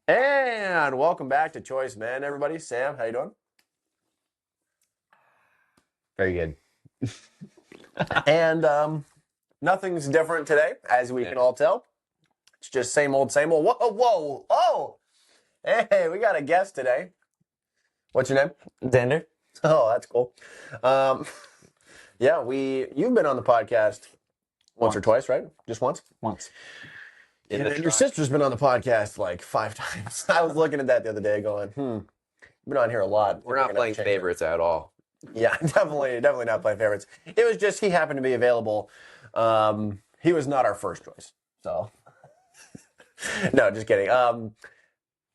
And welcome back to Choice Men, everybody. Sam, how you doing? Very good. And nothing's different today, as we can all tell. It's just same old, same old. Whoa, whoa, oh! Hey, we got a guest today. What's your name? Zander. Oh, that's cool. Yeah, you've been on the podcast once or twice, right? Just once? Once. And then your sister's been on the podcast like 5 times. I was looking at that the other day going, you've been on here a lot. We're not playing favorites at all. Yeah, definitely not playing favorites. It was just he happened to be available. He was not our first choice. So, no, just kidding. Well,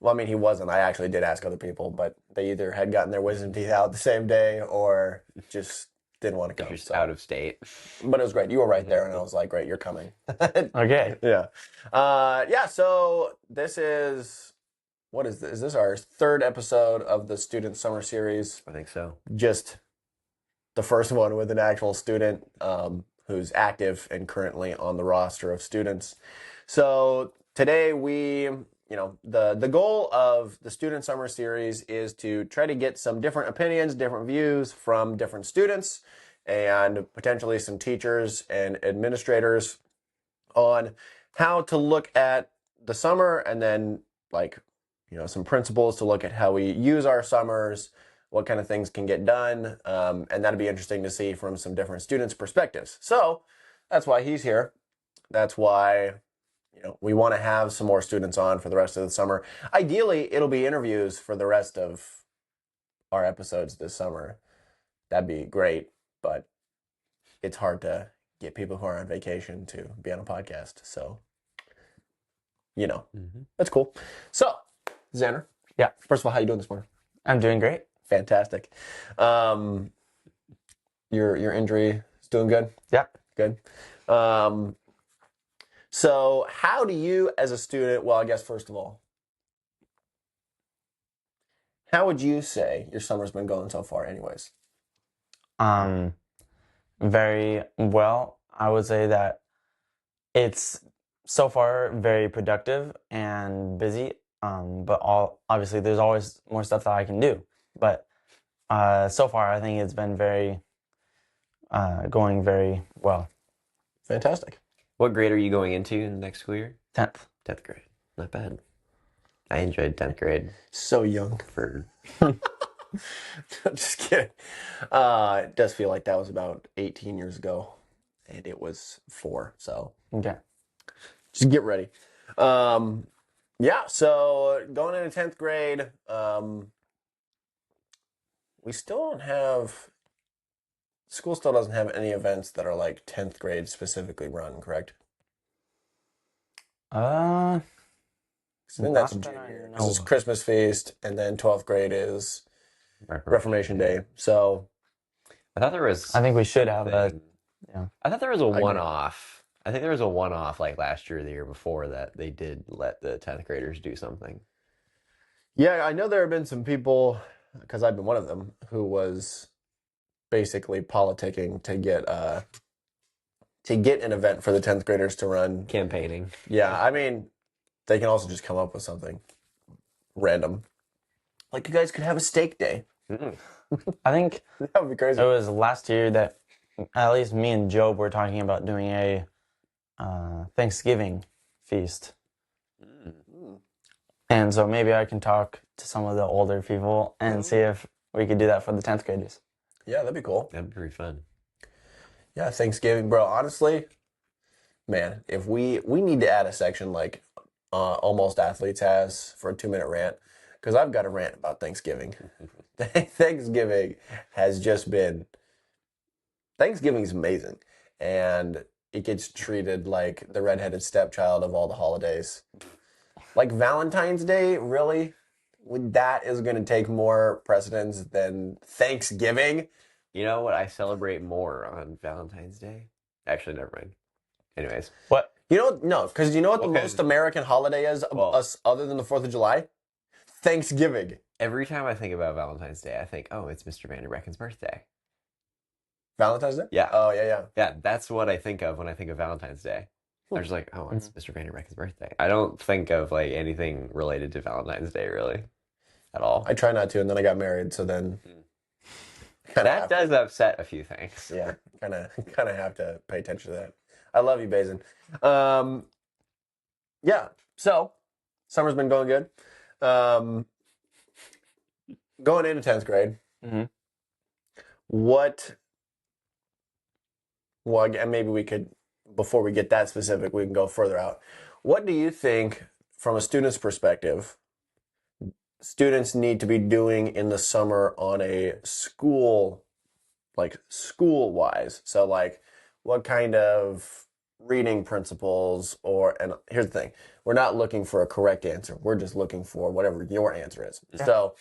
I mean, he wasn't. I actually did ask other people, but they either had gotten their wisdom teeth out the same day or just didn't want to come. Just out of state. But it was great. You were right there, and I was like, great, you're coming. Okay. Yeah. Yeah, so this is, what is this? Is this our third episode of the Student Summer Series? I think so. Just the first one with an actual student who's active and currently on the roster of students. So today the goal of the Student Summer Series is to try to get some different opinions, different views from different students and potentially some teachers and administrators on how to look at the summer and then some principles to look at how we use our summers, what kind of things can get done, and that'd be interesting to see from some different students' perspectives. So that's why he's here. That's why we want to have some more students on for the rest of the summer. Ideally, it'll be interviews for the rest of our episodes this summer. That'd be great, but it's hard to get people who are on vacation to be on a podcast. So, that's cool. So, Zander. Yeah. First of all, how you doing this morning? I'm doing great. Fantastic. Your injury is doing good? Yeah. Good. So how do you as a student, well, I guess first of all, how would you say your summer's been going so far anyways? Very well. I would say that it's so far very productive and busy. But obviously there's always more stuff that I can do. But so far I think it's been going very well. Fantastic. What grade are you going into next school year? 10th. 10th grade. Not bad. I enjoyed 10th grade. So young. For Just kidding. It does feel like that was about 18 years ago, and it was 4. So Okay. just get ready. Yeah. So going into 10th grade, we still don't have. School still doesn't have any events that are like 10th grade specifically run, correct? I think that's not that junior. I This is know. Christmas feast, and then 12th grade is Reformation Day. So I thought there was. I think we should have a. Yeah. I thought there was a agree. one-off. I think there was a one-off like last year or the year before that they did let the 10th graders do something. yeah, I know there have been some people, because I've been one of them, who was basically politicking to get an event for the 10th graders to run. Campaigning. Yeah, I mean, they can also just come up with something random. Like you guys could have a steak day. I think That would be crazy. it was last year that at least me and Job were talking about doing a Thanksgiving feast. And so maybe I can talk to some of the older people and see if we could do that for the 10th graders. Yeah, that'd be cool. That'd be pretty fun. Yeah, Thanksgiving, bro. Honestly, man, if we need to add a section like Almost Athletes has for a 2-minute rant, because I've got a rant about Thanksgiving. Thanksgiving has just been. Thanksgiving's amazing, and it gets treated like the redheaded stepchild of all the holidays. Like Valentine's Day, really? That is going to take more precedence than Thanksgiving? You know what I celebrate more on Valentine's Day? Actually, never mind. Anyways. What? No, because you know what the Okay. most American holiday is us other than the 4th of July? Thanksgiving. Every time I think about Valentine's Day, I think, oh, it's Mr. Van Der Brecken's birthday. Valentine's Day? Yeah. Oh, yeah. Yeah, that's what I think of when I think of Valentine's Day. I was like, oh, it's Mr. Vanderbeck's birthday. I don't think of like anything related to Valentine's Day really at all. I try not to, and then I got married, so then kind of That does upset a few things. yeah, kind of have to pay attention to that. I love you, Bazin. Yeah. So summer's been going good. Going into 10th grade. Mm-hmm. And maybe we could, before we get that specific, we can go further out. What do you think, from a student's perspective, students need to be doing in the summer on a school wise? So like, what kind of reading principles and here's the thing, we're not looking for a correct answer. We're just looking for whatever your answer is. Yeah. So,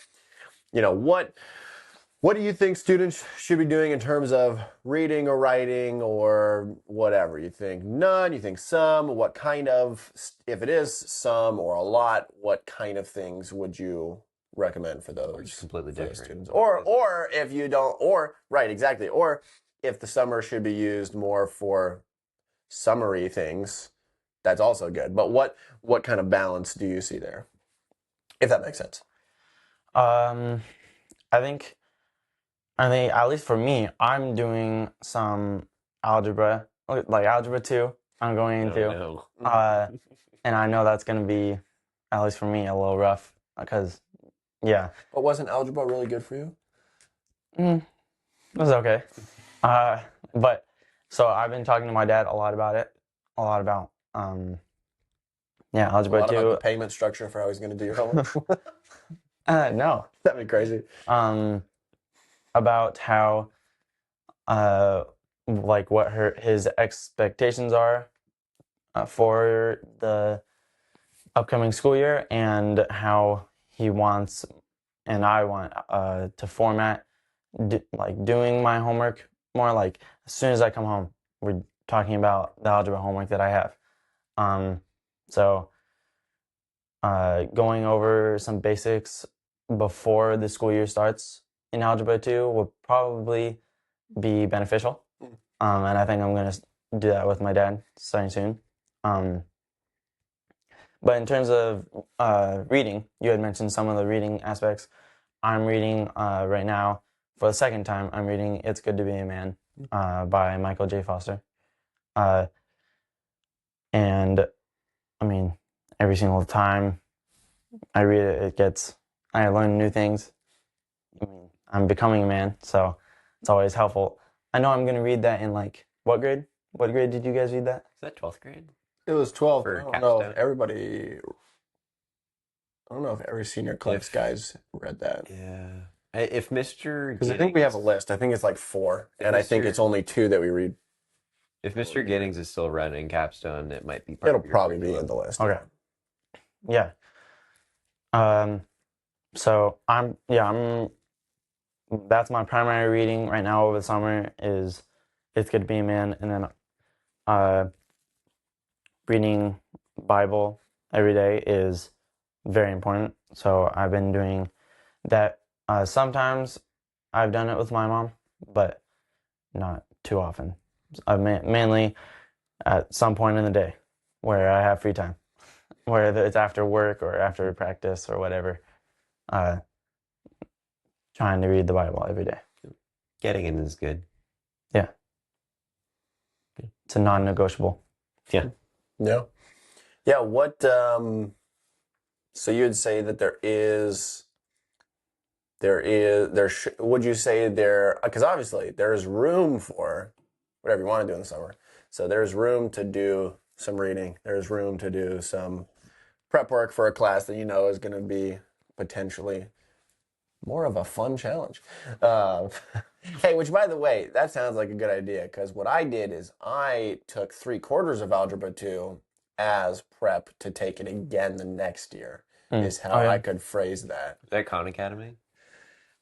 what do you think students should be doing in terms of reading or writing or whatever? You think none, you think some, what kind of, if it is some or a lot, what kind of things would you recommend for those? Just completely for those different. students? Or if you don't, right, exactly. Or if the summer should be used more for summary things, that's also good. But what kind of balance do you see there? If that makes sense. I think, at least for me, I'm doing some algebra, like algebra 2. I'm going into, No. and I know that's going to be, at least for me, a little rough because, yeah. But wasn't algebra really good for you? It was okay. But so I've been talking to my dad a lot about it, algebra About 2. the payment structure for how he's going to do your homework. No. That'd be crazy. About how, like what his expectations are for the upcoming school year, and how he wants and I want to format doing my homework more. Like as soon as I come home, we're talking about the algebra homework that I have. So going over some basics before the school year starts in algebra 2 will probably be beneficial. And I think I'm going to do that with my dad starting soon. But in terms of reading, you had mentioned some of the reading aspects. I'm reading right now, for the second time, I'm reading It's Good to Be a Man by Michael J. Foster. And, I mean, every single time I read it, I learn new things. I mean, I'm becoming a man, so it's always helpful. I know I'm going to read that in what grade? What grade did you guys read that? Is that 12th grade? It was 12. For I don't know capstone? if every senior class guys read that. Yeah. If Mr. Because I think we have a list. I think it's like 4. And I think it's only 2 that we read. If Mr. Giddings is still running capstone, it might be part It'll of your probably be curriculum. in the list. Okay. Yeah. So that's my primary reading right now over the summer is It's Good to Be a Man, and then reading Bible every day is very important. So I've been doing that. Sometimes I've done it with my mom, but not too often. Mainly at some point in the day where I have free time, whether it's after work or after practice or whatever. Trying to read the Bible every day. Getting in is good. Yeah. It's a non-negotiable. Yeah. Yeah. Yeah. What, so you would say that would you say because obviously there's room for whatever you want to do in the summer. So there's room to do some reading. There's room to do some prep work for a class that you know is going to be potentially more of a fun challenge. Hey, which by the way, that sounds like a good idea, because what I did is I took 3/4 of Algebra 2 as prep to take it again the next year, is how I could phrase that. Is that Khan Academy?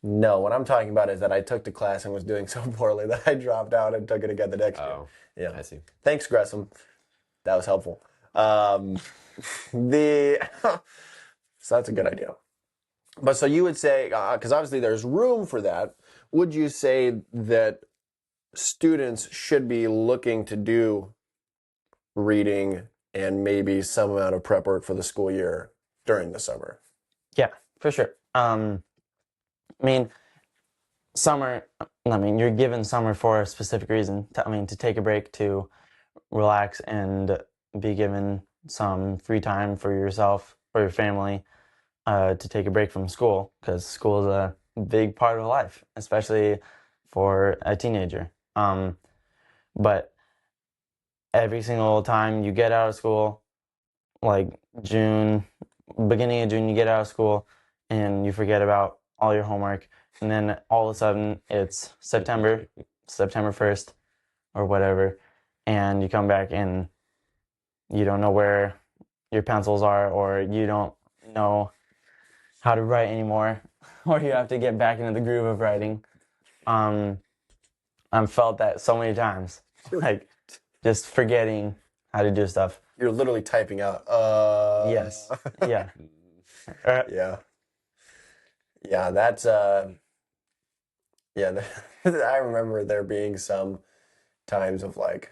No, what I'm talking about is that I took the class and was doing so poorly that I dropped out and took it again the next year. Yeah. I see. Thanks, Gresham. That was helpful. So that's a good idea. But so you would say, because obviously there's room for that, would you say that students should be looking to do reading and maybe some amount of prep work for the school year during the summer. Yeah, for sure. I mean, summer, you're given summer for a specific reason. To take a break, to relax, and be given some free time for yourself or your family, to take a break from school, because school is a big part of life, especially for a teenager. But every single time you get out of school, like June, beginning of June, you get out of school and you forget about all your homework. And then all of a sudden it's September 1st or whatever. And you come back and you don't know where your pencils are, or you don't know how to write anymore, or you have to get back into the groove of writing. I've felt that so many times, like just forgetting how to do stuff. You're literally typing out. Yes. Yeah. Yeah. Yeah, that's yeah, I remember there being some times of like,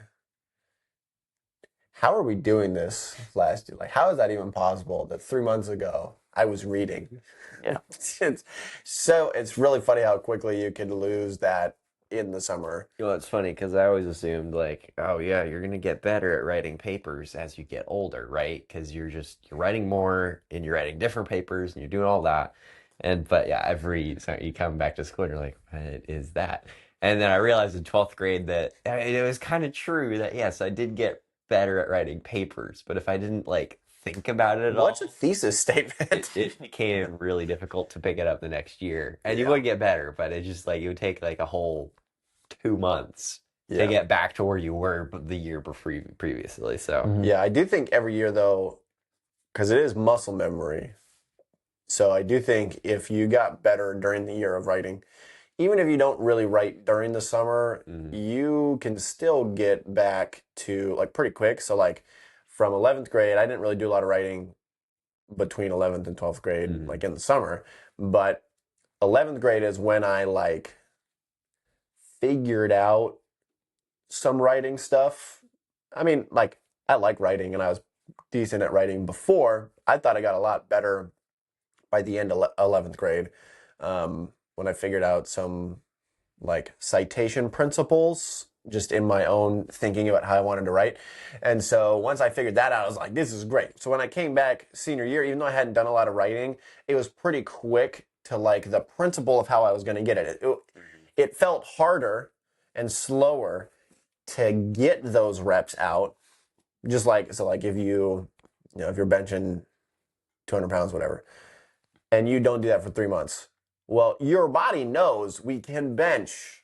how are we doing this last year? Like, how is that even possible that 3 months ago I was reading? Yeah. It's really funny how quickly you can lose that in the summer. You know, it's funny because I always assumed like, oh yeah, you're gonna get better at writing papers as you get older, right? Because you're writing more and you're writing different papers and you're doing all that. But yeah, so you come back to school and you're like, what is that? And then I realized in 12th grade that it was kind of true that yes, I did get better at writing papers, but if I didn't like think about it at all, What's a thesis statement? it became really difficult to pick it up the next year. And you Yeah. would get better, but it just like it would take like a whole 2 months Yeah. to get back to where you were the year before previously. So Yeah, I do think every year though, because it is muscle memory. So I do think if you got better during the year of writing, even if you don't really write during the summer, you can still get back to like pretty quick. So like from 11th grade, I didn't really do a lot of writing between 11th and 12th grade, like in the summer. But 11th grade is when I like figured out some writing stuff. I mean, like I like writing and I was decent at writing before. I thought I got a lot better by the end of 11th grade, when I figured out some like citation principles just in my own thinking about how I wanted to write. And so once I figured that out, I was like, this is great. So when I came back senior year, even though I hadn't done a lot of writing, it was pretty quick to like the principle of how I was going to get it. It felt harder and slower to get those reps out. Just like, so like if you know, if you're benching 200 pounds, whatever, and you don't do that for 3 months, well, your body knows we can bench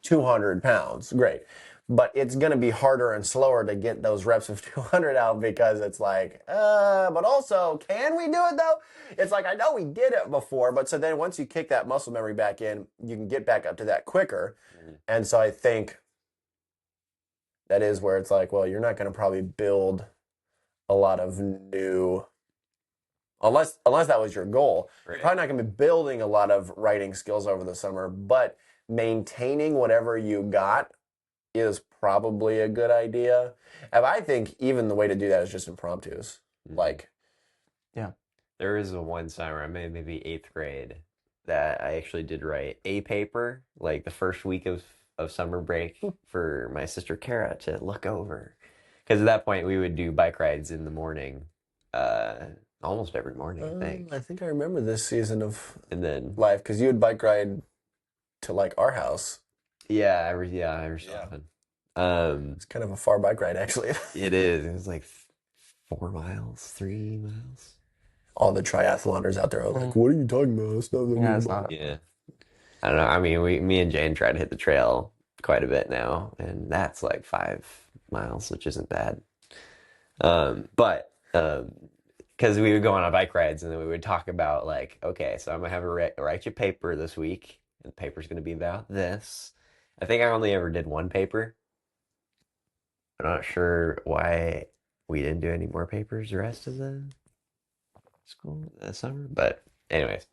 200 pounds. Great. But it's going to be harder and slower to get those reps of 200 out because it's like, but also, can we do it though? It's like, I know we did it before, but so then once you kick that muscle memory back in, you can get back up to that quicker. And so I think that is where it's like, well, you're not going to probably build a lot of new, unless that was your goal. Right. You're probably not going to be building a lot of writing skills over the summer, but maintaining whatever you got is probably a good idea. And I think even the way to do that is just impromptus. Like, Yeah. there is a one summer, maybe 8th grade, that I actually did write a paper like the first week of summer break for my sister Kara to look over. Because at that point we would do bike rides in the morning, almost every morning, I think. I think I remember this season of And then life because you would bike ride to like our house. every so often. It's kind of a far bike ride, actually. It is. It was like 4 miles, 3 miles. All the triathloners out there are like, "What are you talking about? That's not Yeah, it's not. Yeah. I don't know. I mean, me and Jane try to hit the trail quite a bit now, and that's like 5 miles, which isn't bad. But because we would go on bike rides, and then we would talk about like, okay, so I'm gonna have a write your paper this week, and the paper's gonna be about this. I think I only ever did one paper. I'm not sure why we didn't do any more papers the rest of the school that summer, but anyways.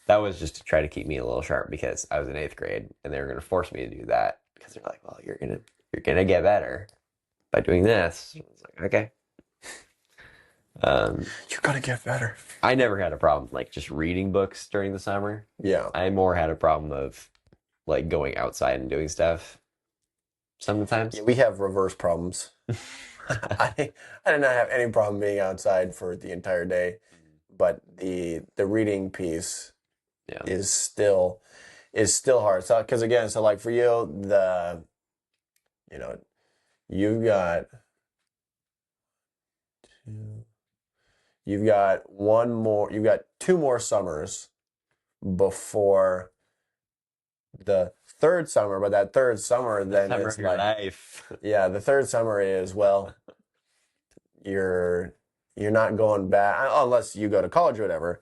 That was just to try to keep me a little sharp because I was in 8th grade and they were going to force me to do that because they're like, well, you're gonna get better. by doing this. I was like, okay. You're gonna get better. I never had a problem like just reading books during the summer. Yeah. I more had a problem of like going outside and doing stuff sometimes. Yeah, we have reverse problems. I did not have any problem being outside for the entire day, but the reading piece Yeah. is still hard. So because again, so like for you, you know, you've got you've got 2 more summers before the third summer, but that third summer then Summer is of your like, life. yeah, the third summer is, well, you're not going back unless you go to college or whatever.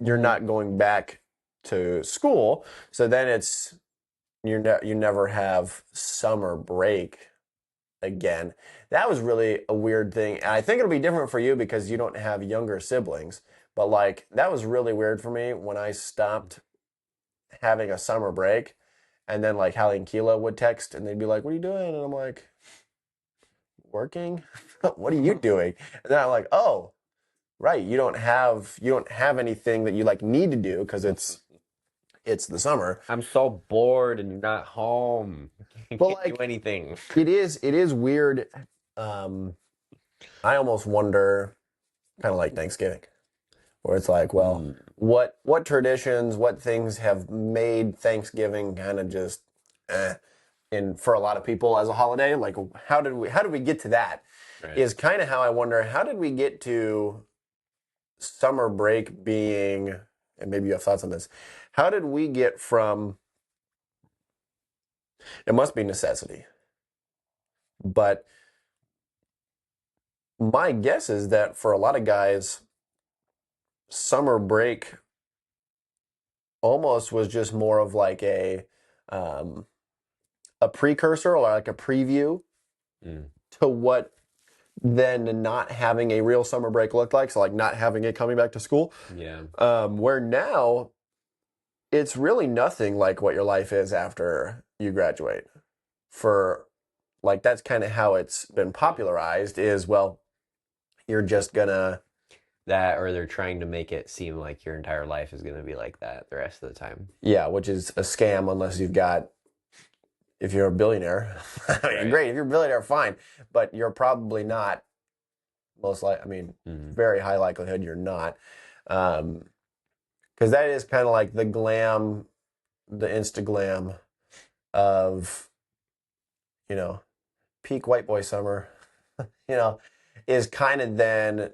You're not going back to school, so then it's you never have summer break again. That was really a weird thing, and I think it'll be different for you because you don't have younger siblings. But like that was really weird for me when I stopped having a summer break, and then like Hallie and Keela would text and they'd be like, "What are you doing?" And I'm like, "Working." "What are you doing?" And then I'm like, "Oh, right, you don't have anything that you like need to do because it's the summer." I'm so bored and you're not home. I But can't do like anything. it is weird. Um, I almost wonder, kind of like Thanksgiving, where it's like, well, what traditions, what things have made Thanksgiving kind of just, and for a lot of people as a holiday, like how did we get to that? Right. Is kind of how I wonder, how did we get to summer break being, and maybe you have thoughts on this, how did we get from, it must be necessity, but my guess is that for a lot of guys, summer break almost was just more of like um, a precursor or like a preview to what then not having a real summer break looked like. So like not having it coming back to school. Yeah. Where now it's really nothing like what your life is after you graduate. For like that's kind of how it's been popularized is, well, you're just gonna, That, or they're trying to make it seem like your entire life is going to be like that the rest of the time. yeah, which is a scam unless if you're a billionaire. I mean, Right. great. If you're a billionaire, fine, but you're probably not. Most likely, I mean, very high likelihood you're not, because that is kind of like the glam, the insta glam of, peak white boy summer, you know, is kind of then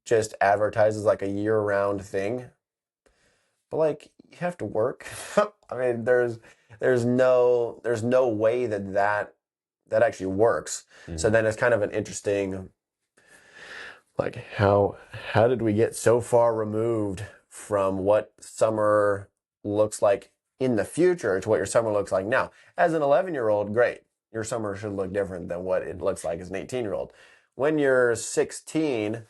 just advertised as like a year round thing. But like you have to work. I mean, there's no way that actually works. So then it's kind of an interesting, like how did we get so far removed from what summer looks like in the future to what your summer looks like now? As an 11-year-old, great. Your summer should look different than what it looks like as an 18-year-old. When you're 16, are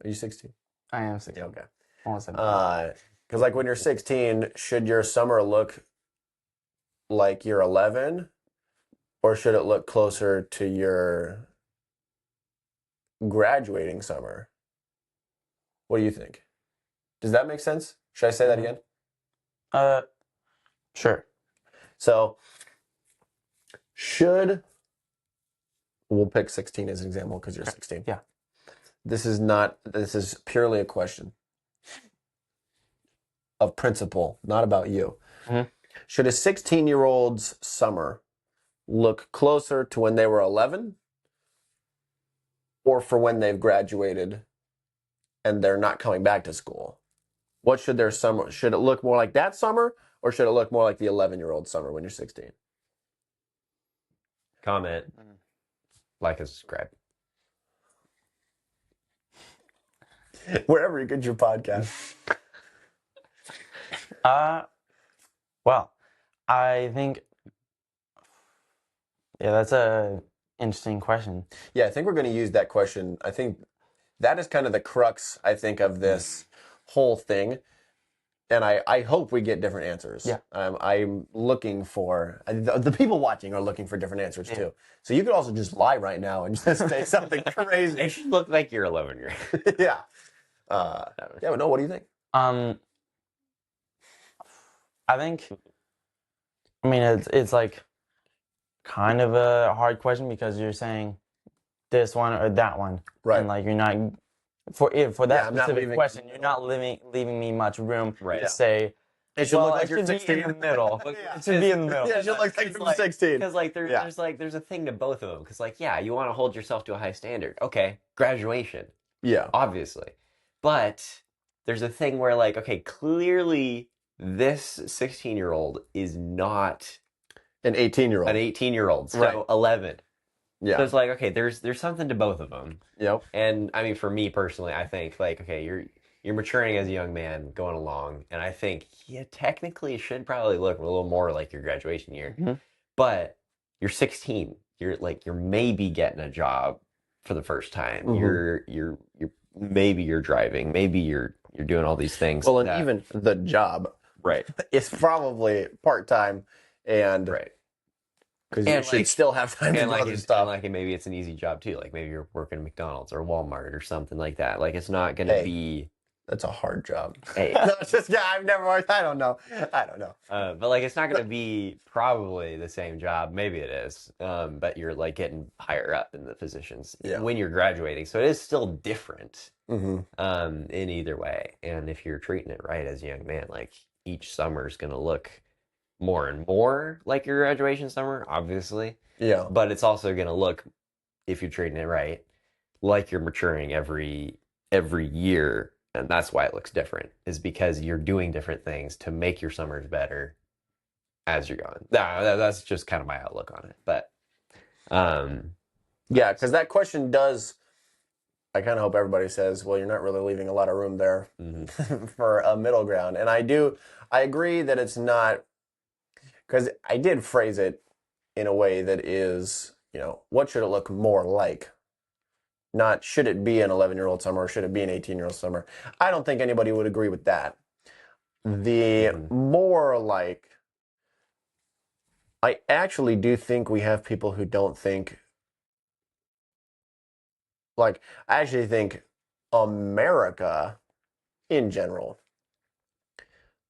you 16? I am 16. Yeah, okay. Almost 17. Because like when you're 16, should your summer look like you're 11, or should it look closer to your graduating summer? What do you think? Does that make sense? Should I say that again? Sure. So we'll pick 16 as an example because you're 16. Yeah. This is purely a question of principle, not about you. Should a 16-year-old's summer look closer to when they were 11 or for when they've graduated and they're not coming back to school? What should their summer, should it look more like that summer or should it look more like the 11-year-old summer when you're 16? Comment, like, and subscribe. Wherever you get your podcast. Well, I think, yeah, that's a interesting question. Yeah, I think we're going to use that question. I think that is kind of the crux, I think, of this whole thing. and I hope we get different answers. Yeah. I'm looking for the people watching are looking for different answers too. So you could also just lie right now and just say something It crazy. should look like you're 11 years. Yeah. Yeah, but no, what do you think? I think, I mean, it's like kind of a hard question because you're saying this one or that one, Right. and like you're not for that I'm not specific leaving- question. You're not leaving me much room Right. to say. It should Well, look like it you're should be 16. in the middle. Yeah. It should be in the middle. Yeah, it should look like you're 16. Because like there's a thing to both of them. Because like you want to hold yourself to a high standard. Okay, graduation, Yeah. obviously, but there's a thing where like okay, clearly this 16-year-old is not An 18-year-old. an 18-year-old, so Right. 11. Yeah. So it's like okay, there's something to both of them. Yep. And I mean, for me personally, I think like okay, you're maturing as a young man going along, and I think technically should probably look a little more like your graduation year. Mm-hmm. But you're 16. You're maybe getting a job for the first time. Mhm. You're maybe you're driving. Maybe you're doing all these things. Well, and even the job right, is probably part-time and right. because you should still have time to And do like, other stuff. and maybe it's an easy job too. Like maybe you're working at McDonald's or Walmart or something like that. Like it's not going to be. That's a hard job. Hey. No, it's just I've never worked. I don't know. But like it's not going to be probably the same job. Maybe it is. But you're like getting higher up in the positions when you're graduating. So it is still different. Mm-hmm. In either way. And if you're treating it right as a young man, like each summer is going to look more and more like your graduation summer, obviously. Yeah. But it's also going to look, if you're treating it right, like you're maturing every year. And that's why it looks different, is because you're doing different things to make your summers better as you're going. That's just kind of my outlook on it. But yeah, because that question does. I kind of hope everybody says, well, you're not really leaving a lot of room there for a middle ground. And I agree that it's not, because I did phrase it in a way that is, what should it look more like? Not should it be an 11-year-old summer or should it be an 18-year-old summer? I don't think anybody would agree with that. The more like, I actually do think we have people who don't think, like, I actually think America in general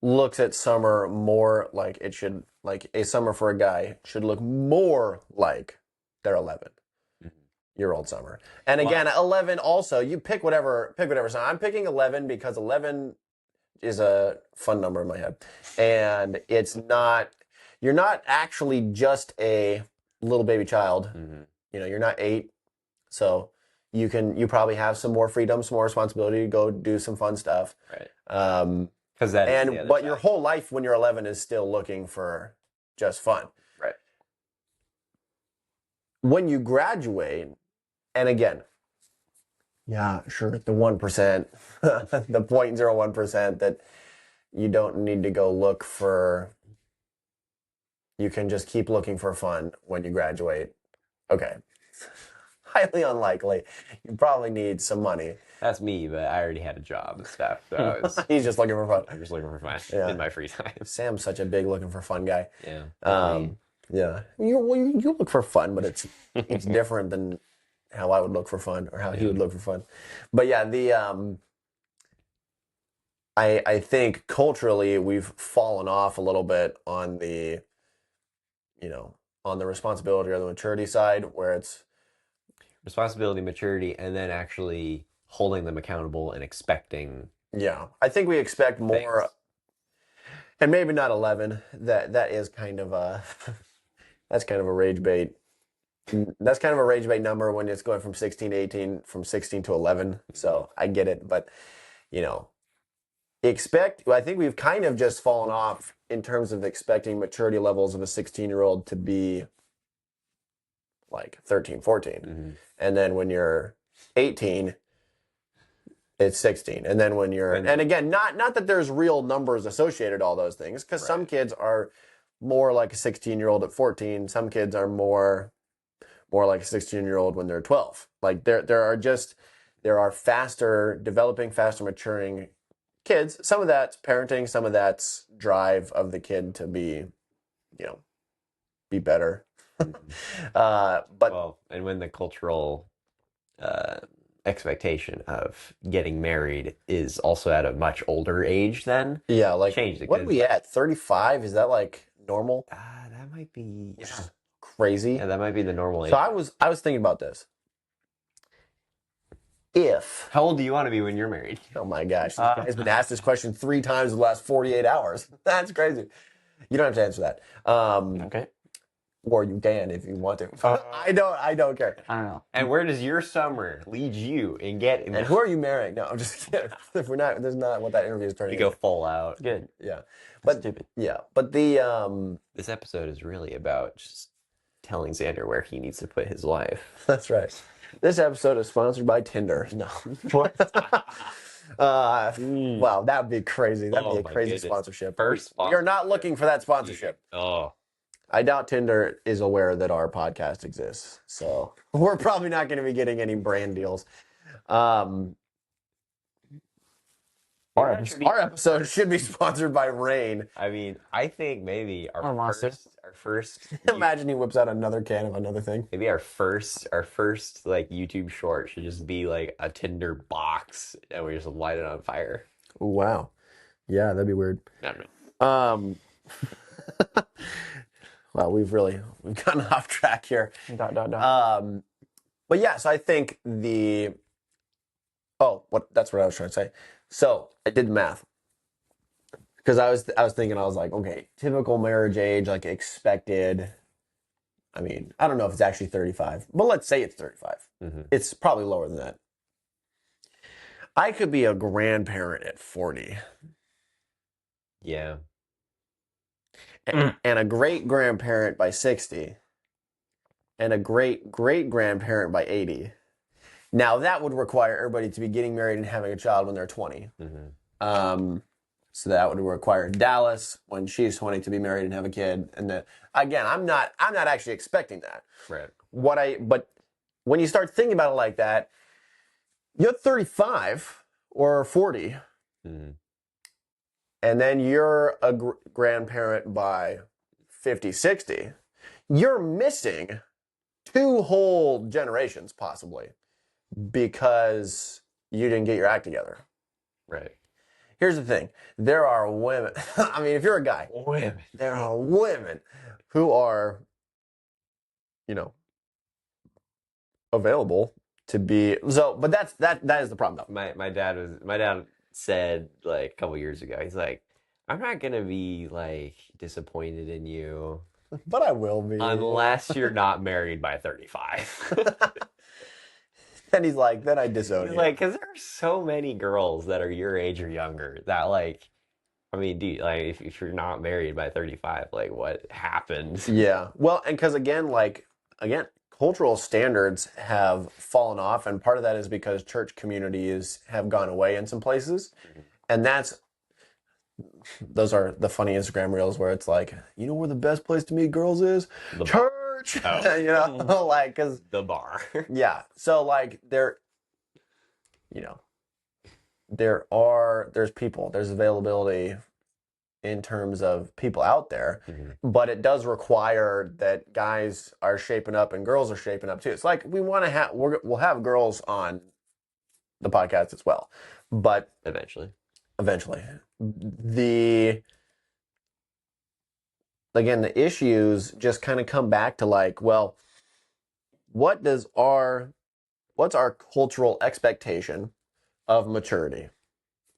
looks at summer more like it should, like a summer for a guy should look more like their 11-year-old summer. And again, 11 also, you pick whatever summer. I'm picking 11 because 11 is a fun number in my head. And you're not actually just a little baby child. You're not 8. So you probably have some more freedom, some more responsibility to go do some fun stuff. right. But your whole life when you're 11 is still looking for just fun. Right. When you graduate, and again, yeah, sure, the 1%, the 0.01% that you don't need to go look for, you can just keep looking for fun when you graduate. Okay. Highly unlikely. You probably need some money. That's me, but I already had a job and stuff. So He's just looking for fun. I'm just looking for fun in my free time. Sam's such a big looking for fun guy. Yeah. Yeah. You look for fun, but it's different than how I would look for fun or how he would look for fun. But yeah, I think culturally we've fallen off a little bit on the responsibility or the maturity side, where it's responsibility, maturity, and then actually holding them accountable and expecting. Yeah, I think we expect more, things. And maybe not 11. That is kind of a that's kind of a rage bait. That's kind of a rage bait number when it's going from 16 to 18, from 16 to 11. So I get it, but I think we've kind of just fallen off in terms of expecting maturity levels of a 16-year-old to be like 13, 14. And then when you're 18, it's 16. And then when you're, and again, not that there's real numbers associated to all those things, because some kids are more like a 16-year-old at 14. Some kids are more like a 16-year-old when they're 12. Like there are faster developing, faster maturing kids. Some of that's parenting, some of that's drive of the kid to be, be better. But Well, and when the cultural uh, expectation of getting married is also at a much older age, then yeah, like changed it. what are we at? 35? Is that like normal? That might be Which is crazy. yeah, that might be the normal age. So I was thinking about this. If How old do you want to be when you're married? oh my gosh, this guy's been asked this question 3 times in the last 48 hours. That's crazy. You don't have to answer that. Okay. Or you can if you want to. I don't care. I don't know. And where does your summer lead you in getting? And who are you marrying? No, I'm just kidding. If we're not, there's not what that interview is turning You go into. full out. Good. Yeah, That's but stupid. yeah, but the This episode is really about just telling Xander where he needs to put his life. that's right. This episode is sponsored by Tinder. No. What? Wow, that would be crazy. That'd be Oh a my crazy goodness. sponsorship. First We are not looking for that sponsorship. Oh, I doubt Tinder is aware that our podcast exists, so we're probably not going to be getting any brand deals. Our episode should be sponsored by Rain. I mean, I think maybe Or our Monster. first, Imagine he whips out another can of another thing. maybe our first like YouTube short should just be like a Tinder box, and we just light it on fire. Ooh, wow. Yeah, that'd be weird. I don't know. Well, we've gotten off track here. ... But yeah, so I think that's what I was trying to say. So I did the math because I was thinking, I was like, okay, typical marriage age, like expected. I mean, I don't know if it's actually 35, but let's say it's 35. Mm-hmm. It's probably lower than that. I could be a grandparent at 40. Yeah. And a great grandparent by 60, and a great great grandparent by 80. Now that would require everybody to be getting married and having a child when they're 20. Mm-hmm. So that would require Dallas when she's 20 to be married and have a kid. And again, I'm not actually expecting that. Right. But when you start thinking about it like that, you're 35 or 40. Mm-hmm. And then you're a grandparent by 50, 60, you're missing 2 whole generations possibly because you didn't get your act together. Right. Here's the thing. There are women, I mean, if you're a guy, Women. there are women who are, available to be, but that is the problem though. My dad said like a couple years ago, he's like, I'm not gonna be like disappointed in you But I will be. unless you're not married by 35. And he's like, then I disown He's you. like, because there are so many girls that are your age or younger that like, I mean, dude, like if you're not married by 35, like what happened? Yeah. Well, and because again, cultural standards have fallen off, and part of that is because church communities have gone away in some places, and those are the funny Instagram reels where it's like, where the best place to meet girls is? The Church. Oh. Like, because The bar. yeah. So like there's availability in terms of people out there, but it does require that guys are shaping up and girls are shaping up too. It's like we'll have girls on the podcast as well, but Eventually. the issues just kind of come back to like, well, what's our cultural expectation of maturity,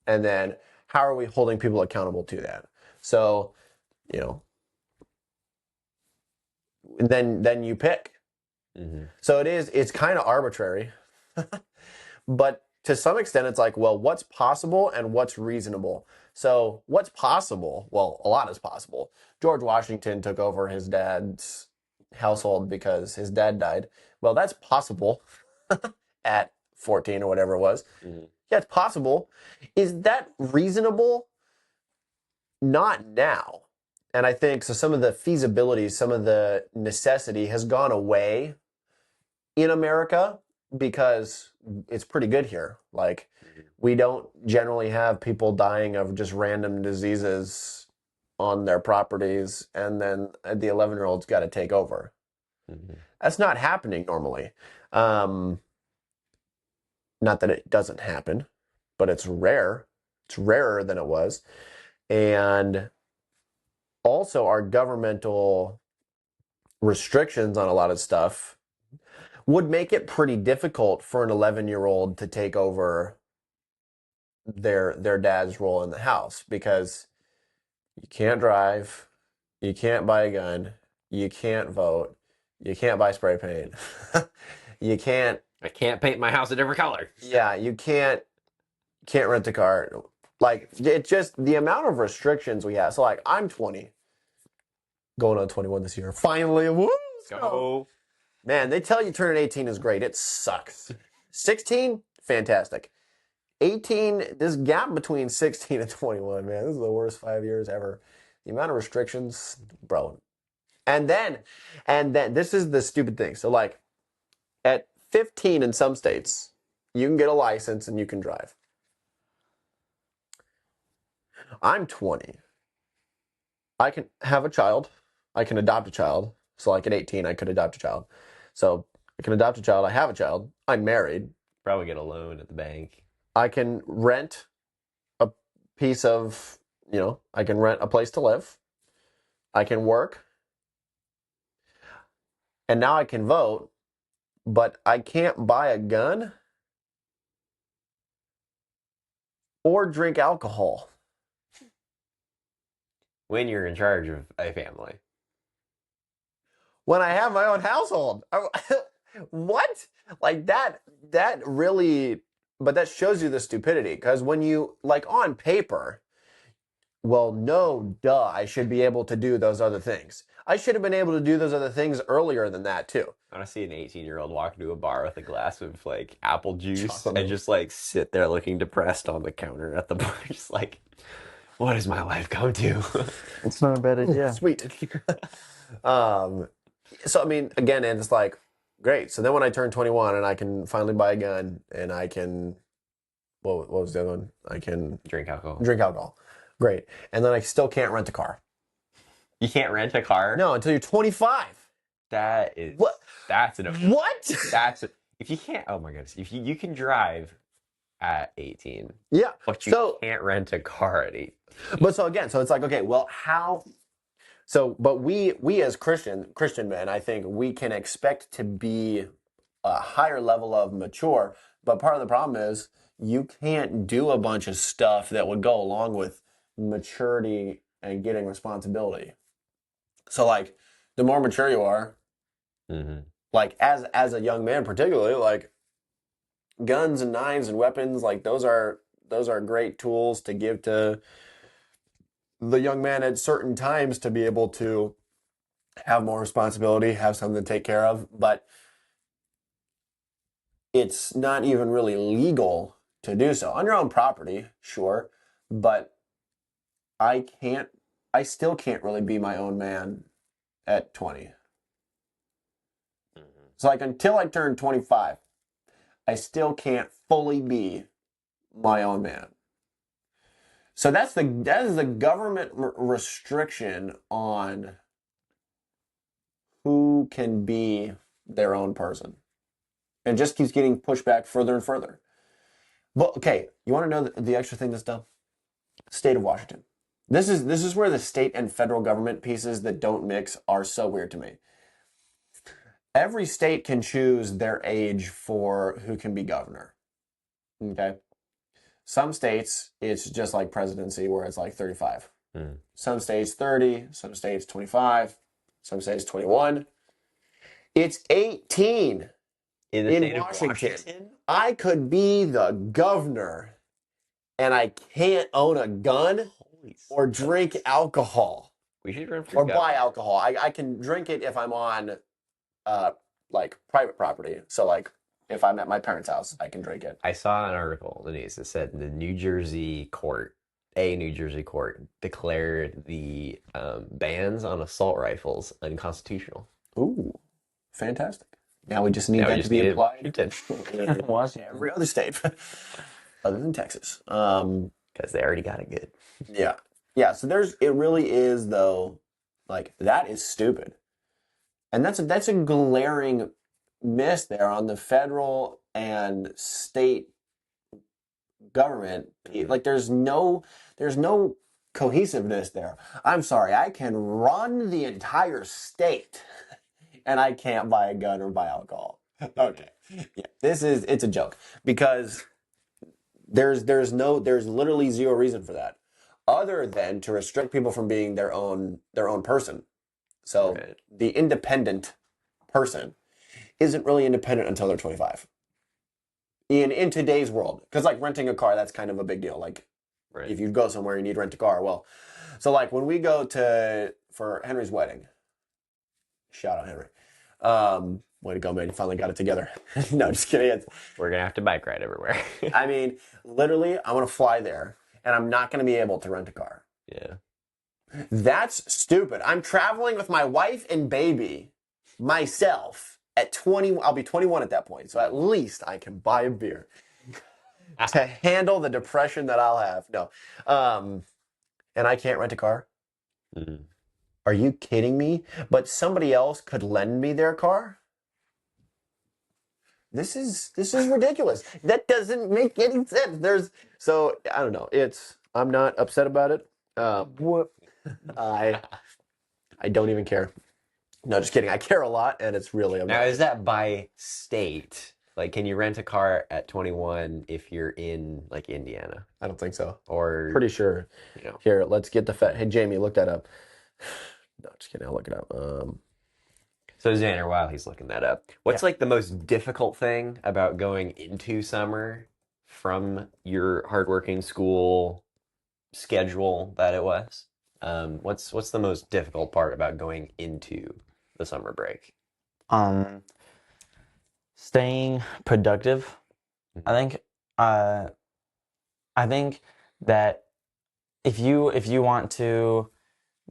and then how are we holding people accountable to that? So, then you pick. Mm-hmm. So it's kind of arbitrary, but to some extent it's like, well, what's possible and what's reasonable? So what's possible? Well, a lot is possible. George Washington took over his dad's household because his dad died. Well, that's possible at 14 or whatever it was. Mm-hmm. Yeah, it's possible. Is that reasonable? Not now. And I think so some of the feasibility, some of the necessity has gone away in America because it's pretty good here. Like, we don't generally have people dying of just random diseases on their properties, and then the 11-year-old's got to take over. That's not happening normally. Not that it doesn't happen, but it's rare. It's rarer than it was. And also, our governmental restrictions on a lot of stuff would make it pretty difficult for an 11-year-old to take over their dad's role in the house, because you can't drive, you can't buy a gun, you can't vote, you can't buy spray paint, you can't. I can't paint my house a different color. Yeah, you can't rent a car. Like, it just, the amount of restrictions we have. So, like, I'm 20, going on 21 this year. Finally, woo! Go. Man, they tell you turning 18 is great. It sucks. 16, fantastic. 18, this gap between 16 and 21, man, this is the worst 5 years ever. The amount of restrictions, bro. And then, this is the stupid thing. So, like, at 15 in some states, you can get a license and you can drive. I'm 20. I can have a child. I can adopt a child. So, like, at 18, I could adopt a child. So, I can adopt a child. I have a child. I'm married. Probably get a loan at the bank. I can rent a piece of, I can rent a place to live. I can work. And now I can vote, but I can't buy a gun or drink alcohol. When you're in charge of a family. When I have my own household. What? Like, that really, but that shows you the stupidity, because when you, like, on paper, well, no, duh, I should be able to do those other things. I should have been able to do those other things earlier than that, too. I want to see an 18-year-old walk into a bar with a glass of, like, apple juice Chocolate. and just, like, sit there looking depressed on the counter at the bar, just like, what has my life come to? It's not a bad idea. Sweet. So, I mean, again, and it's like, great. So then when I turn 21 and I can finally buy a gun and I can, what was the other one? I can Drink alcohol. drink alcohol. Great. And then I still can't rent a car. You can't rent a car? No, until you're 25. That is... What? That's an... What? That's... If you can't... Oh, my goodness. If you can drive at 18. Yeah. But you can't rent a car at 18. But so again, so it's like, okay, well, how... So, but we as Christian men, I think we can expect to be a higher level of mature. But part of the problem is you can't do a bunch of stuff that would go along with maturity and getting responsibility. So, like, the more mature you are, like, as a young man particularly, like, guns and knives and weapons, like, those are great tools to give to the young man at certain times to be able to have more responsibility, have something to take care of. But it's not even really legal to do so on your own property, sure, but I still can't really be my own man at 20. So, like, until I turn 25, I still can't fully be my own man. So that is the government restriction on who can be their own person. And it just keeps getting pushed back further and further. But, okay, you want to know the extra thing that's done? State of Washington. This is where the state and federal government pieces that don't mix are so weird to me. Every state can choose their age for who can be governor. Okay? Some states, it's just like presidency, where it's like 35. Some states 30, some states 25, some states 21. It's 18 in Washington. I could be the governor, and I can't own a gun or drink alcohol. We should run for or buy alcohol. I can drink it if I'm on, like, private property. So, like, if I'm at my parents' house, I can drink it. I saw an article in the news that said a New Jersey court declared the bans on assault rifles unconstitutional. Ooh, fantastic. Now we just need Now we that to just be need applied it in Washington. every other state other than Texas. because they already got it good. Yeah. Yeah, so it really is though, like that is stupid. And that's a glaring miss there on the federal and state government. Like there's no cohesiveness there. I'm sorry, I can run the entire state and I can't buy a gun or buy alcohol. Okay. Yeah, it's a joke because there's literally zero reason for that other than to restrict people from being their own person. So Right. the independent person isn't really independent until they're 25. In today's world, because like renting a car, that's kind of a big deal. Like Right. if you go somewhere you need to rent a car, well, so like when we go for Henry's wedding, shout out Henry. Way to go, man! You finally got it together. No, just kidding. We're gonna have to bike ride everywhere. I mean, literally, I'm gonna fly there, and I'm not gonna be able to rent a car. Yeah. That's stupid. I'm traveling with my wife and baby, myself at 20. I'll be 21 at that point, so at least I can buy a beer to handle the depression that I'll have. No, and I can't rent a car. Mm. Are you kidding me? But somebody else could lend me their car? This is ridiculous. That doesn't make any sense. So I don't know. I'm not upset about it. I don't even care. No, just kidding. I care a lot, and it's really Now, obnoxious. is that by state? Like, can you rent a car at 21 if you're in like Indiana I don't think so. or Pretty sure. you know? Here, let's get the Hey, Jamie, look that up. No, just kidding. I'll look it up. So Xander, while he's looking that up, what's like the most difficult thing about going into summer from your hardworking school schedule that it was? What's the most difficult part about going into the summer break? Staying productive. I think I think that if you want to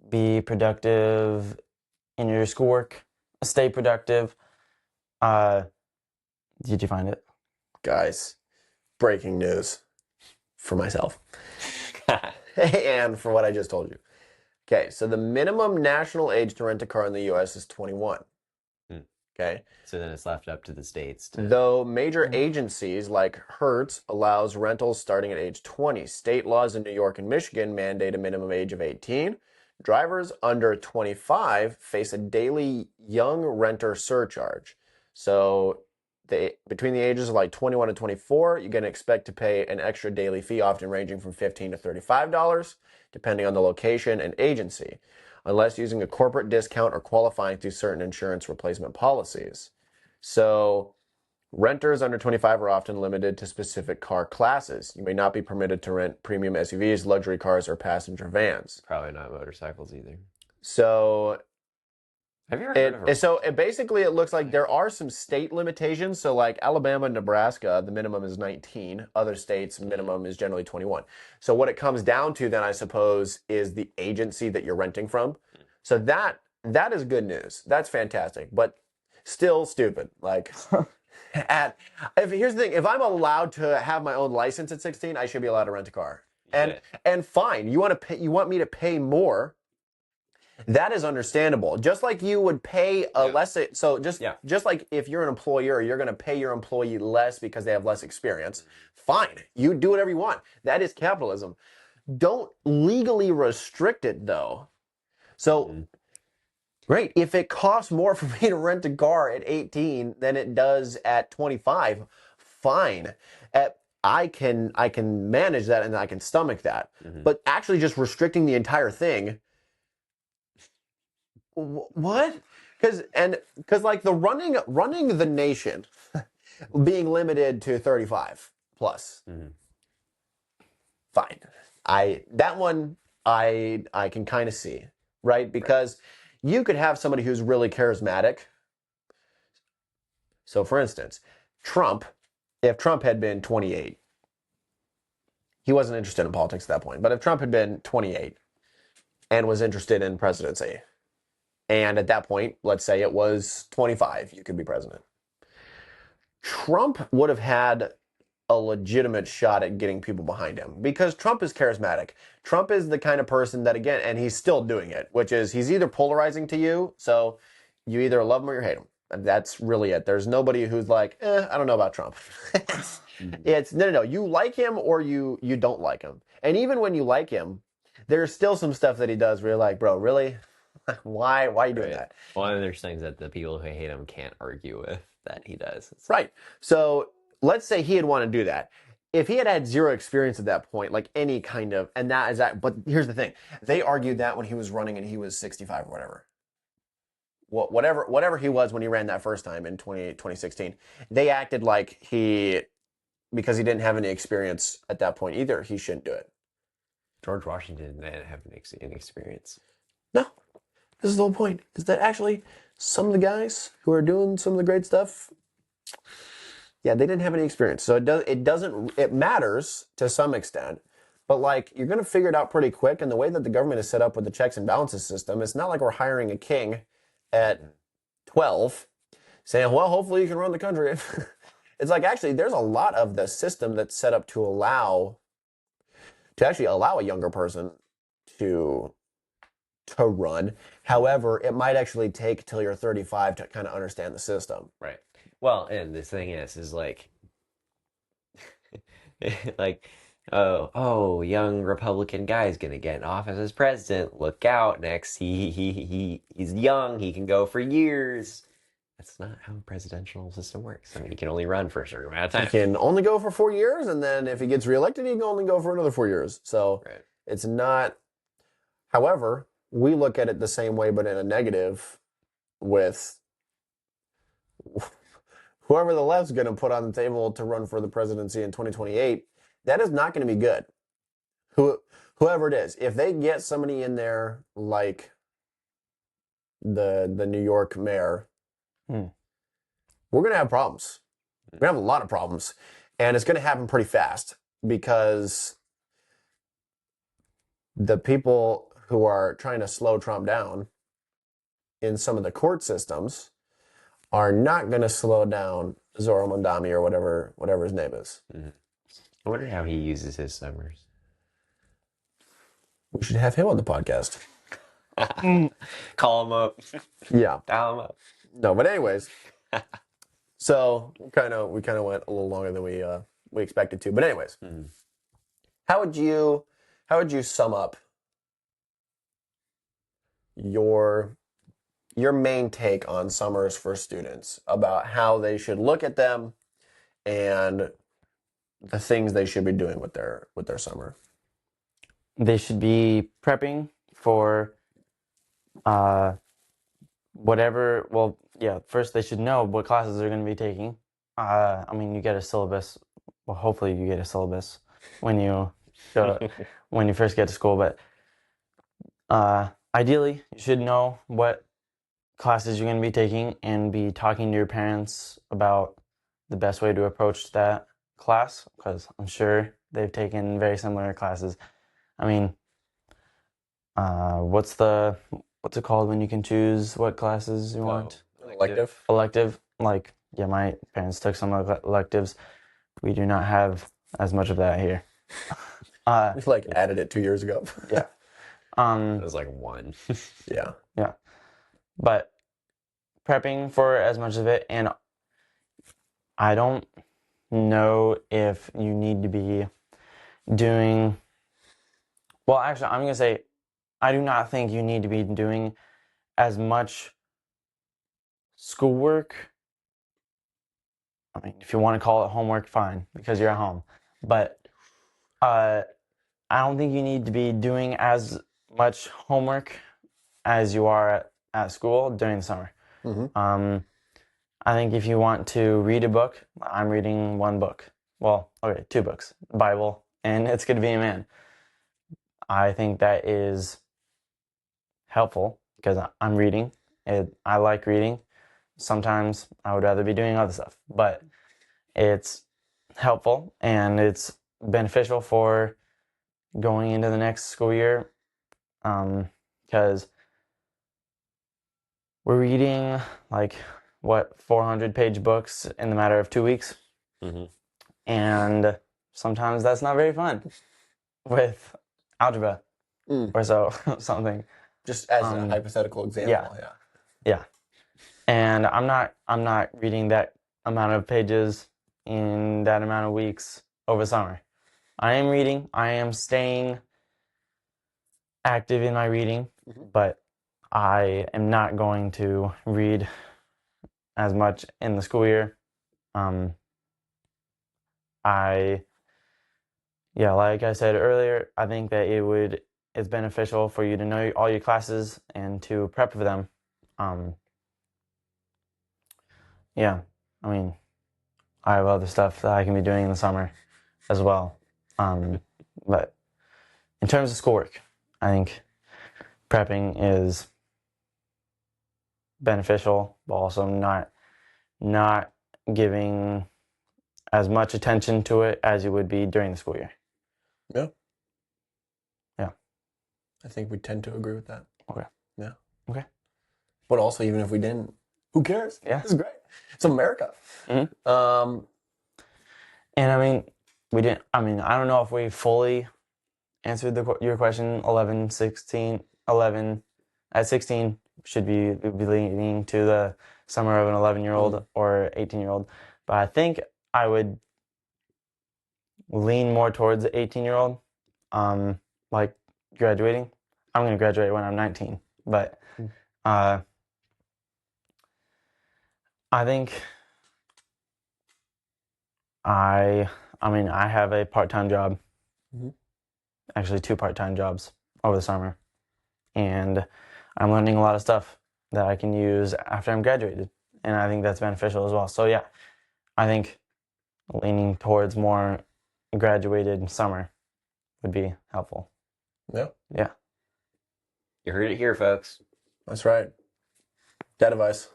be productive in your schoolwork, stay productive. Did you find it? Guys, breaking news for myself and for what I just told you. Okay, so the minimum national age to rent a car in the U.S. is 21. Okay. So then it's left up to the states to... Though major agencies like Hertz allows rentals starting at age 20. State laws in New York and Michigan mandate a minimum age of 18. Drivers under 25 face a daily young renter surcharge. So between the ages of like 21 and 24, you're going to expect to pay an extra daily fee, often ranging from $15 to $35, depending on the location and agency, unless using a corporate discount or qualifying through certain insurance replacement policies. So renters under 25 are often limited to specific car classes. You may not be permitted to rent premium SUVs, luxury cars, or passenger vans. Probably not motorcycles either. So have you ever heard of it basically it looks like there are some state limitations. So like Alabama and Nebraska, the minimum is 19. Other states, minimum is generally 21. So what it comes down to then, I suppose, is the agency that you're renting from. So that is good news. That's fantastic. But still stupid. Like here's the thing, if I'm allowed to have my own license at 16, I should be allowed to rent a car. And fine, you want me to pay more. That is understandable. Just like you would pay less. So just like if you're an employer, you're going to pay your employee less because they have less experience. Fine, you do whatever you want. That is capitalism. Don't legally restrict it though. So great. If it costs more for me to rent a car at 18 than it does at 25, fine. I can manage that and I can stomach that. But actually just restricting the entire thing. What? Because like the running the nation being limited to 35 plus. Fine. That one I can kind of see, right? Because you could have somebody who's really charismatic. So for instance, if Trump had been 28, he wasn't interested in politics at that point. But if Trump had been 28 and was interested in presidency, and at that point, let's say it was 25, you could be president. Trump would have had a legitimate shot at getting people behind him because Trump is charismatic. Trump is the kind of person that, again, and he's still doing it, which is he's either polarizing to you, so you either love him or you hate him. That's really it. There's nobody who's like, I don't know about Trump. It's no. You like him or you don't like him. And even when you like him, there's still some stuff that he does where you're like, bro, really? Why are you doing Right. that? Well, there's things that the people who hate him can't argue with that he does. Right. So let's say he had wanted to do that. If he had had zero experience at that point, like any kind of, and that is that, but here's the thing. They argued that when he was running and he was 65 or whatever. Whatever he was when he ran that first time in 2016, they acted like because he didn't have any experience at that point either, he shouldn't do it. George Washington didn't have any experience. No, this is the whole point, is that actually some of the guys who are doing some of the great stuff, yeah, they didn't have any experience. So it matters to some extent, but like you're going to figure it out pretty quick. And the way that the government is set up with the checks and balances system, it's not like we're hiring a king at 12 saying, well, hopefully you can run the country. It's like, actually, there's a lot of the system that's set up to actually allow a younger person to run. However, it might actually take till you're 35 to kind of understand the system. Right. Well, and the thing is like, like, young Republican guy's gonna get in office as president. Look out! Next, he's young. He can go for years. That's not how a presidential system works. I mean, he can only run for a certain amount of He time. can only go for 4 years, and then if he gets reelected, he can only go for another 4 years. So Right. it's not. However, we look at it the same way, but in a negative with whoever the left's going to put on the table to run for the presidency in 2028. That is not going to be good. Whoever it is, if they get somebody in there like the New York mayor, we're going to have problems. We're going to have a lot of problems. And it's going to happen pretty fast because the people who are trying to slow Trump down in some of the court systems are not going to slow down Zora Mondami or whatever his name is. Mm-hmm. I wonder how he uses his summers. We should have him on the podcast. Call him up. Yeah. Dial him up. No, but anyways, so we kind of went a little longer than we expected to. But anyways, how would you sum up your main take on summers for students about how they should look at them and the things they should be doing with their summer? They should be prepping for whatever. Well, yeah, first they should know what classes they're going to be taking. I mean, you get a syllabus. Well, hopefully you get a syllabus when you when you first get to school. But ideally, you should know what classes you're going to be taking and be talking to your parents about the best way to approach that class, because I'm sure they've taken very similar classes. I mean, what's it called when you can choose what classes you want? Elective. Like, yeah, my parents took some electives. We do not have as much of that here. We like added it 2 years ago. Yeah. It was like one. Yeah. Yeah. But prepping for as much of it, and I don't know if you need to be doing. Well, actually, I'm gonna say I do not think you need to be doing as much schoolwork. I mean, if you want to call it homework, fine, because you're at home. But I don't think you need to be doing as much homework as you are at school during the summer. I think if you want to read a book, I'm reading one book. Well, okay, 2 books, Bible, and It's Good to Be a Man. I think that is helpful because I'm reading. I like reading. Sometimes I would rather be doing other stuff, but it's helpful and it's beneficial for going into the next school year, because we're reading like 400-page books in the matter of 2 weeks. Mm-hmm. And sometimes that's not very fun with algebra or so, something. Just as a hypothetical example, yeah. Yeah. And I'm not reading that amount of pages in that amount of weeks over summer. I am reading. I am staying active in my reading, but I am not going to read as much in the school year. Like I said earlier, I think that it's beneficial for you to know all your classes and to prep for them. I mean, I have other stuff that I can be doing in the summer as well. But in terms of schoolwork, I think prepping is beneficial, but also not giving as much attention to it as you would be during the school year. Yeah. Yeah. I think we tend to agree with that. Okay. Yeah. Okay. But also, even if we didn't, who cares? Yeah. This is great. It's America. Mm-hmm. And I mean, we didn't. I mean, I don't know if we fully answered your question. 11, 16, 11 at 16 should be leaning to the summer of an 11-year-old or 18-year-old, but I think I would lean more towards the 18-year-old. Like graduating. I'm going to graduate when I'm 19, but I think I have a part-time job. Actually 2 part-time jobs over the summer, and I'm learning a lot of stuff that I can use after I'm graduated, and I think that's beneficial as well. So yeah, I think leaning towards more graduated summer would be helpful. Yeah. Yeah. You heard it here, folks. That's right. Dad advice.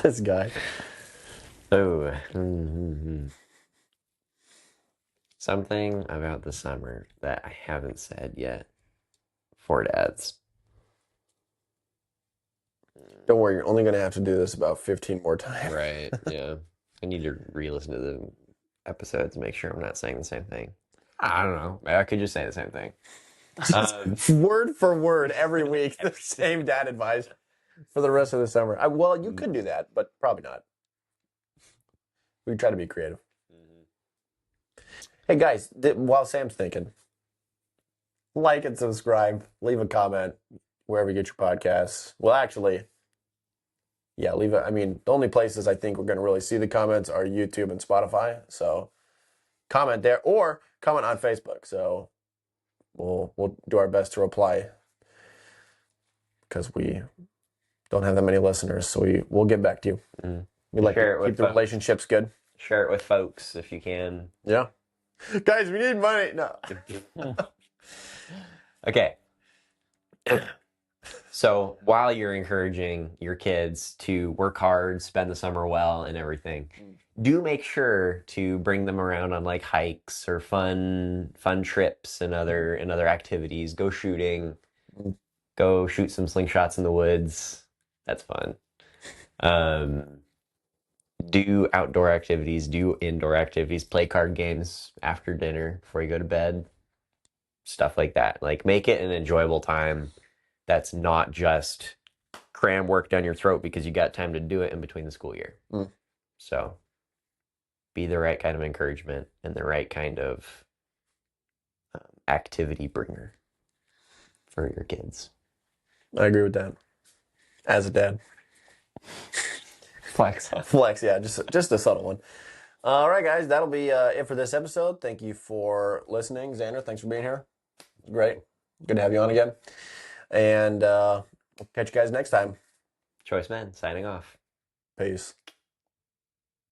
This guy. Oh. Something about the summer that I haven't said yet for dads. Don't worry, you're only going to have to do this about 15 more times. Right, yeah. I need to re-listen to the episodes to make sure I'm not saying the same thing. I don't know. I could just say the same thing. Word for word every week, the same dad advice for the rest of the summer. Well, you could do that, but probably not. We try to be creative. Hey guys, while Sam's thinking, like and subscribe, leave a comment wherever you get your podcasts. Well, actually, yeah, leave it. I mean, the only places I think we're going to really see the comments are YouTube and Spotify. So comment there or comment on Facebook. So we'll do our best to reply because we don't have that many listeners. So we'll get back to you. We like to keep the relationships good. Share it with folks if you can. Yeah. Guys, we need money. No. Okay. So while you're encouraging your kids to work hard, spend the summer well and everything, do make sure to bring them around on like hikes or fun trips and other activities. Go shooting. Go shoot some slingshots in the woods. That's fun. Do outdoor activities, do indoor activities, play card games after dinner before you go to bed. Stuff like that. Like make it an enjoyable time that's not just cram work down your throat because you got time to do it in between the school year. So be the right kind of encouragement and the right kind of activity bringer for your kids. I agree with that. As a dad. Flex, yeah, just a subtle one. All right, guys, that'll be it for this episode. Thank you for listening. Zander, thanks for being here. Great. Good to have you on again. And we'll catch you guys next time. Choice Men, signing off. Peace.